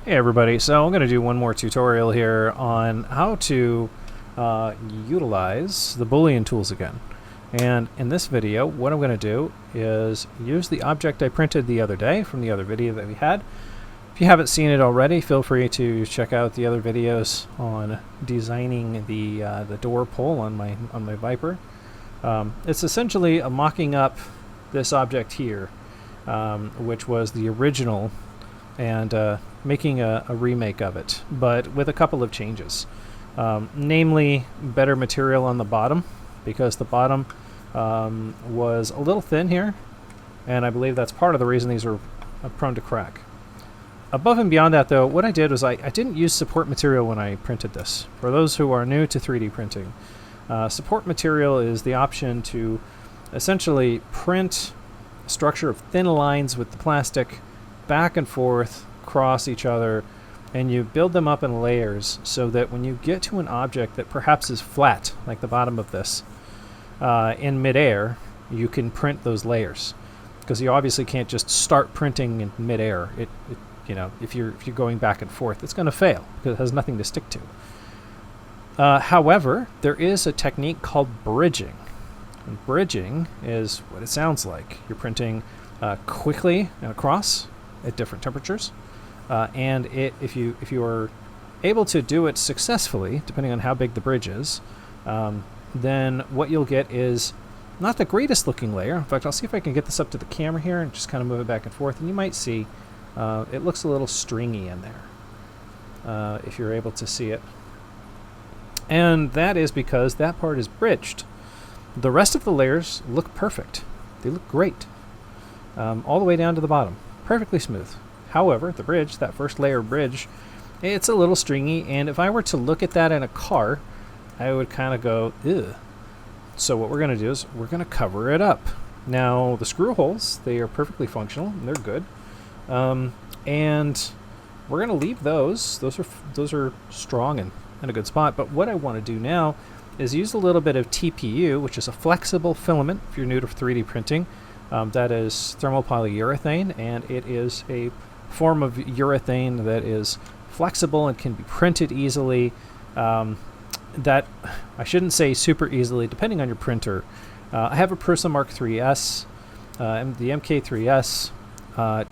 Hey everybody, so I'm going to do one more tutorial here on how to utilize the Boolean tools again. And in this video, what I'm going to do is use the object I printed the other day from the other video that we had. If you haven't seen it already, feel free to check out the other videos on designing the door pull on my Viper. It's essentially a mocking up this object here, which was the original, and making a remake of it, but with a couple of changes. Namely, better material on the bottom, because the bottom was a little thin here, and I believe that's part of the reason these are prone to crack. Above and beyond that, though, what I did was I didn't use support material when I printed this. For those who are new to 3D printing, support material is the option to essentially print a structure of thin lines with the plastic back and forth, cross each other, and you build them up in layers so that when you get to an object that perhaps is flat, like the bottom of this, in midair, you can print those layers. Because you obviously can't just start printing in midair. You know, if you're going back and forth, it's going to fail because it has nothing to stick to. However, there is a technique called bridging. And bridging is what it sounds like. You're printing quickly and across at different temperatures, and if you are able to do it successfully, depending on how big the bridge is, then what you'll get is not the greatest looking layer. In fact, I'll see if I can get this up to the camera here and just kind of move it back and forth, and you might see it looks a little stringy in there, if you're able to see it. And that is because that part is bridged. The rest of the layers look perfect. They look great, all the way down to the bottom. Perfectly smooth. However, the bridge, that first layer bridge, it's a little stringy, and if I were to look at that in a car, I would kind of go, ugh. So what we're going to do is we're going to cover it up. Now, the screw holes, they are perfectly functional, and they're good. And we're going to leave those. Those are strong and in a good spot. But what I want to do now is use a little bit of TPU, which is a flexible filament, if you're new to 3D printing. That is thermopolyurethane, and it is a form of urethane that is flexible and can be printed easily. That I shouldn't say super easily, depending on your printer. I have a Prusa Mark IIIS. The MK3S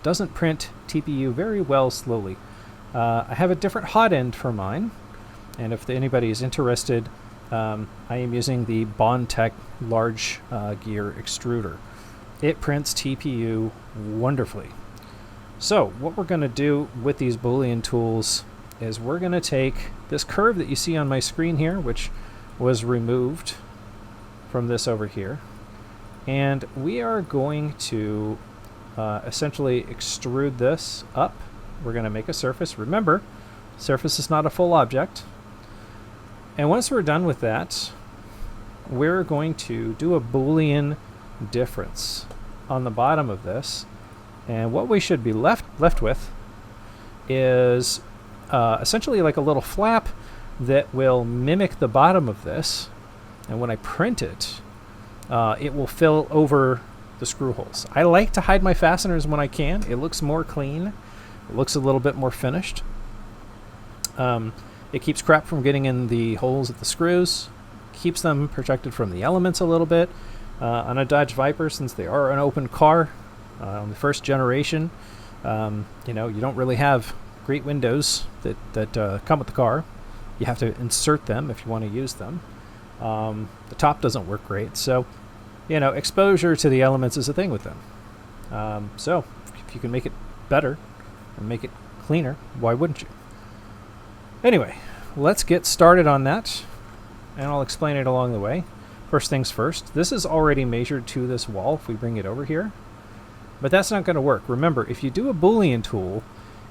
doesn't print TPU very well slowly. I have a different hot end for mine, and if anybody is interested, I am using the Bondtech large gear extruder. It prints TPU wonderfully. So what we're going to do with these Boolean tools is we're going to take this curve that you see on my screen here, which was removed from this over here, and we are going to essentially extrude this up. We're going to make a surface. Remember, surface is not a full object. And once we're done with that, we're going to do a Boolean difference on the bottom of this, and what we should be left with is essentially like a little flap that will mimic the bottom of this, and when I print it, it will fill over the screw holes. I like to hide my fasteners when I can. It looks more clean. It looks a little bit more finished. It keeps crap from getting in the holes at the screws, keeps them protected from the elements a little bit. On a Dodge Viper, since they are an open car, on the first generation, you know, you don't really have great windows that come with the car. You have to insert them if you want to use them. The top doesn't work great, so you know, exposure to the elements is a thing with them. So if you can make it better and make it cleaner, why wouldn't you? Anyway, let's get started on that, and I'll explain it along the way. First things first, this is already measured to this wall if we bring it over here, but that's not going to work. Remember, if you do a Boolean tool,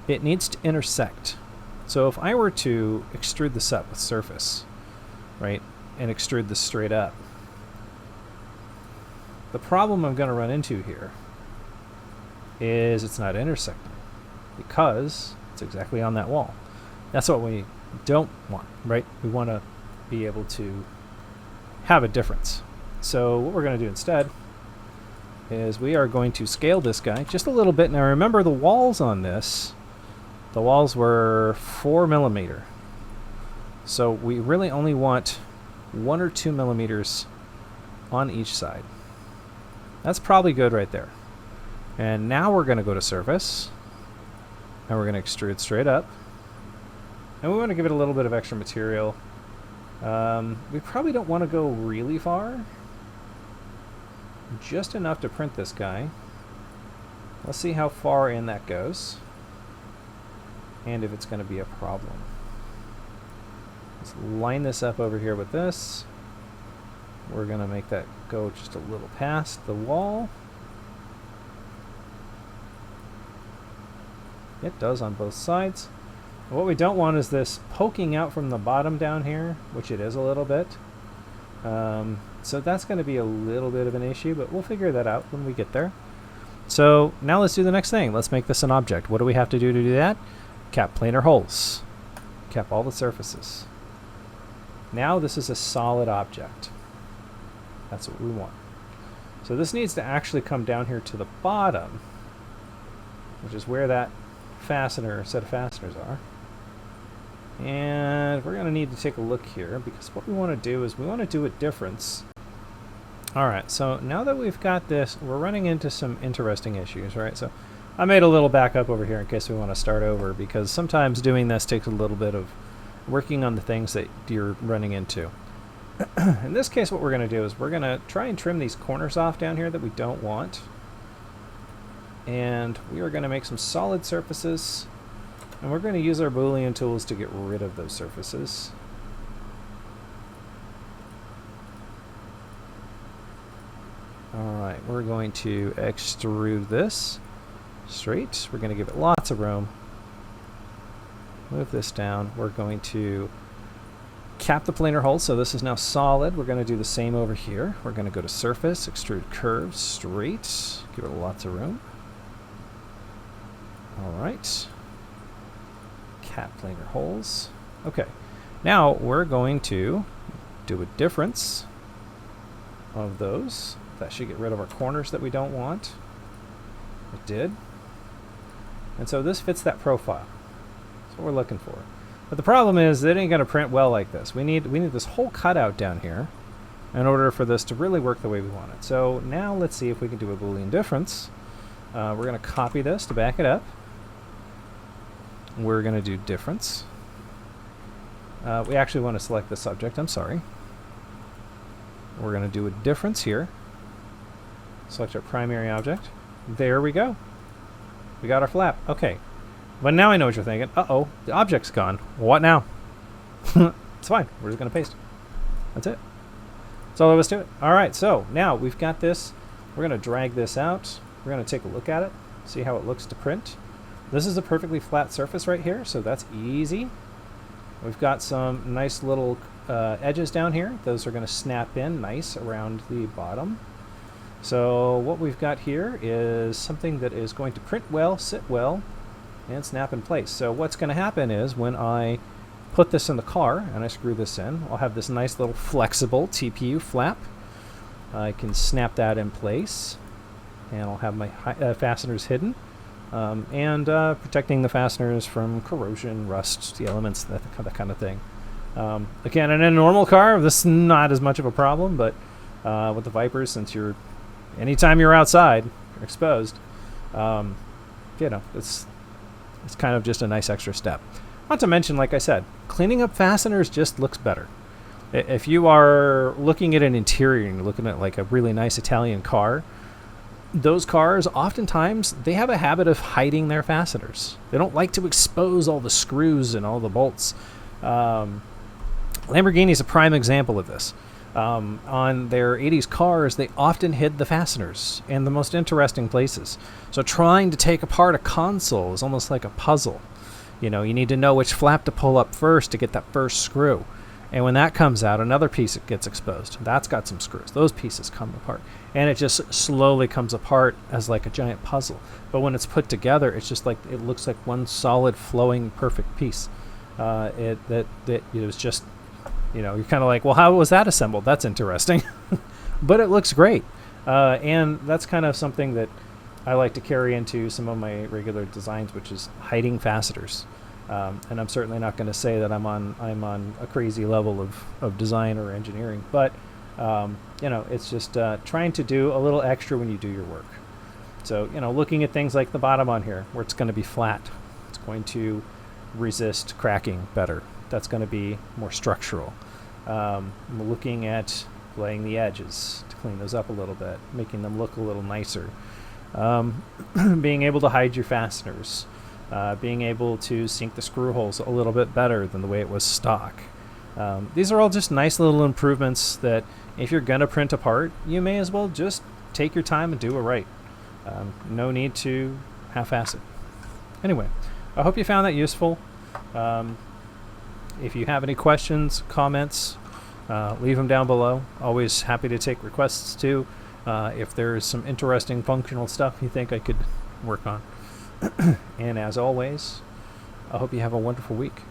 it needs to intersect. So if I were to extrude this up with surface, right, and extrude this straight up, the problem I'm going to run into here is it's not intersecting because it's exactly on that wall. That's what we don't want, right? We want to be able to have a difference. So what we're going to do instead is we are going to scale this guy just a little bit. Now remember, the walls on this The walls were 4 millimeter. So we really only want 1 or 2 millimeters on each side. That's probably good right there. And now we're going to go to surface, and we're going to extrude straight up. And we want to give it a little bit of extra material. We probably don't want to go really far. Just enough to print this guy. Let's see how far in that goes, and if it's going to be a problem. Let's line this up over here with this. We're going to make that go just a little past the wall. It does on both sides. What we don't want is this poking out from the bottom down here, which it is a little bit. So that's going to be a little bit of an issue, but we'll figure that out when we get there. So now let's do the next thing. Let's make this an object. What do we have to do that? Cap planar holes. Cap all the surfaces. Now this is a solid object. That's what we want. So this needs to actually come down here to the bottom, which is where that set of fasteners are. And we're going to need to take a look here, because what we want to do is we want to do a difference. Alright, so now that we've got this, we're running into some interesting issues, right? So I made a little backup over here in case we want to start over, because sometimes doing this takes a little bit of working on the things that you're running into. In this case, what we're going to do is we're going to try and trim these corners off down here that we don't want. And we are going to make some solid surfaces, and we're going to use our Boolean tools to get rid of those surfaces. Alright, we're going to extrude this straight. We're going to give it lots of room. Move this down. We're going to cap the planar hole, so this is now solid. We're going to do the same over here. We're going to go to surface, extrude curves, straight. Give it lots of room. Alright. Cap planar holes. Okay. Now we're going to do a difference of those. That should get rid of our corners that we don't want. It did. And so this fits that profile. That's what we're looking for. But the problem is it ain't going to print well like this. We need this whole cutout down here in order for this to really work the way we want it. So now let's see if we can do a Boolean difference. We're going to copy this to back it up. We're going to do difference. We actually want to select the subject. I'm sorry. We're going to do a difference here. Select our primary object. There we go. We got our flap. Okay. But now I know what you're thinking. Uh-oh, the object's gone. What now? It's fine. We're just going to paste. That's it. That's all there was to it. All right, so now we've got this. We're going to drag this out. We're going to take a look at it, see how it looks to print. This is a perfectly flat surface right here, so that's easy. We've got some nice little edges down here. Those are going to snap in nice around the bottom. So what we've got here is something that is going to print well, sit well, and snap in place. So what's going to happen is when I put this in the car and I screw this in, I'll have this nice little flexible TPU flap. I can snap that in place, and I'll have my fasteners hidden, and protecting the fasteners from corrosion, rust, the elements, that kind of thing. Again, in a normal car, this is not as much of a problem, but with the Vipers, since anytime you're outside, you're exposed, it's kind of just a nice extra step. Not to mention, like I said, cleaning up fasteners just looks better. If you are looking at an interior and you're looking at like a really nice Italian car, those cars, oftentimes, they have a habit of hiding their fasteners. They don't like to expose all the screws and all the bolts. Lamborghini is a prime example of this. On their 80s cars, they often hid the fasteners in the most interesting places. So trying to take apart a console is almost like a puzzle. You need to know which flap to pull up first to get that first screw. And when that comes out, another piece gets exposed. That's got some screws. Those pieces come apart. And it just slowly comes apart as like a giant puzzle. But when it's put together, it's just like, it looks like one solid, flowing, perfect piece. It's just, you're kind of like, well, how was that assembled? That's interesting. But it looks great. And that's kind of something that I like to carry into some of my regular designs, which is hiding fasteners. And I'm certainly not going to say that I'm on a crazy level of design or engineering, but it's just trying to do a little extra when you do your work. So looking at things like the bottom on here, where it's going to be flat, it's going to resist cracking better. That's going to be more structural. Looking at laying the edges to clean those up a little bit, making them look a little nicer. Being able to hide your fasteners. Being able to sink the screw holes a little bit better than the way it was stock. These are all just nice little improvements that if you're going to print a part, you may as well just take your time and do it right. No need to half-ass it. Anyway, I hope you found that useful. If you have any questions, comments, leave them down below. Always happy to take requests too. If there's some interesting functional stuff you think I could work on. And as always, I hope you have a wonderful week.